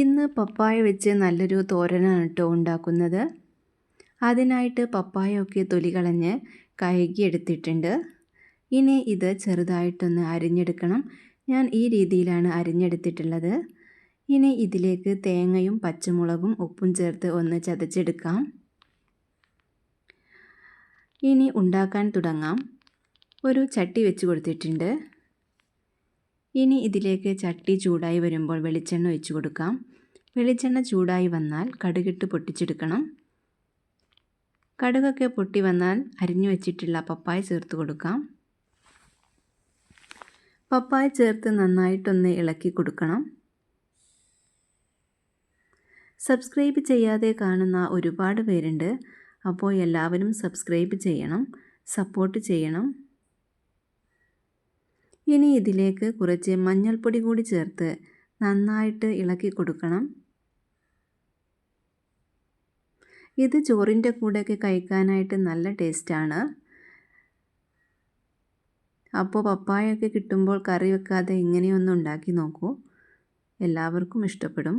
ഇന്ന് പപ്പായ വെച്ച് നല്ലൊരു തോരനാണ് കേട്ടോ ഉണ്ടാക്കുന്നത്. അതിനായിട്ട് പപ്പായൊക്കെ തൊലി കളഞ്ഞ് കഴുകിയെടുത്തിട്ടുണ്ട്. ഇനി ഇത് ചെറുതായിട്ടൊന്ന് അരിഞ്ഞെടുക്കണം. ഞാൻ ഈ രീതിയിലാണ് അരിഞ്ഞെടുത്തിട്ടുള്ളത്. ഇനി ഇതിലേക്ക് തേങ്ങയും പച്ചമുളകും ഉപ്പും ചേർത്ത് ഒന്ന് ചതച്ചെടുക്കാം. ഇനി ഉണ്ടാക്കാൻ തുടങ്ങാം. ഒരു ചട്ടി വെച്ച് കൊടുത്തിട്ടുണ്ട്. ഇനി ഇതിലേക്ക് ചട്ടി ചൂടായി വരുമ്പോൾ വെളിച്ചെണ്ണ ഒഴിച്ച് കൊടുക്കാം. വെളിച്ചെണ്ണ ചൂടായി വന്നാൽ കടുകിട്ട് പൊട്ടിച്ചെടുക്കണം. കടുകൊക്കെ പൊട്ടി വന്നാൽ അരിഞ്ഞു വെച്ചിട്ടുള്ള പപ്പായ ചേർത്ത് കൊടുക്കാം. പപ്പായ ചേർത്ത് നന്നായിട്ടൊന്ന് ഇളക്കി കൊടുക്കണം. സബ്സ്ക്രൈബ് ചെയ്യാതെ കാണുന്ന ഒരുപാട് പേരുണ്ട്. അപ്പോൾ എല്ലാവരും സബ്സ്ക്രൈബ് ചെയ്യണം, സപ്പോർട്ട് ചെയ്യണം. ഇനി ഇതിലേക്ക് കുറച്ച് മഞ്ഞൾപ്പൊടി കൂടി ചേർത്ത് നന്നായിട്ട് ഇളക്കി കൊടുക്കണം. ഇത് ചോറിൻ്റെ കൂടെയൊക്കെ കഴിക്കാനായിട്ട് നല്ല ടേസ്റ്റാണ്. അപ്പോൾ പപ്പായൊക്കെ കിട്ടുമ്പോൾ കറി വെക്കാതെ ഇങ്ങനെയൊന്ന് ഉണ്ടാക്കി നോക്കൂ, എല്ലാവർക്കും ഇഷ്ടപ്പെടും.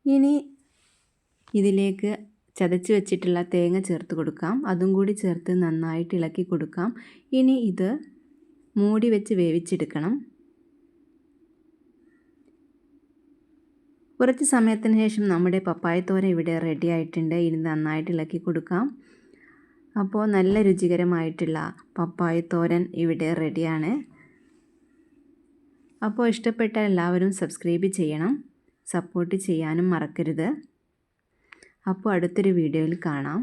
ഇനി ഇതിലേക്ക് ചതച്ച് വെച്ചിട്ടുള്ള തേങ്ങ ചേർത്ത് കൊടുക്കാം. അതും കൂടി ചേർത്ത് നന്നായിട്ട് ഇളക്കി കൊടുക്കാം. ഇനി ഇത് മൂടി വെച്ച് വേവിച്ചെടുക്കണം. കുറച്ച് സമയത്തിന് ശേഷം നമ്മുടെ പപ്പായത്തോരൻ ഇവിടെ റെഡി ആയിട്ടുണ്ട്. ഇനി നന്നായിട്ട് ഇളക്കി കൊടുക്കാം. അപ്പോൾ നല്ല രുചികരമായിട്ടുള്ള പപ്പായത്തോരൻ ഇവിടെ റെഡിയാണ്. അപ്പോൾ ഇഷ്ടപ്പെട്ട എല്ലാവരും സബ്സ്ക്രൈബ് ചെയ്യണം, സപ്പോർട്ട് ചെയ്യാനും മറക്കരുത്. അപ്പോൾ അടുത്തൊരു വീഡിയോയിൽ കാണാം.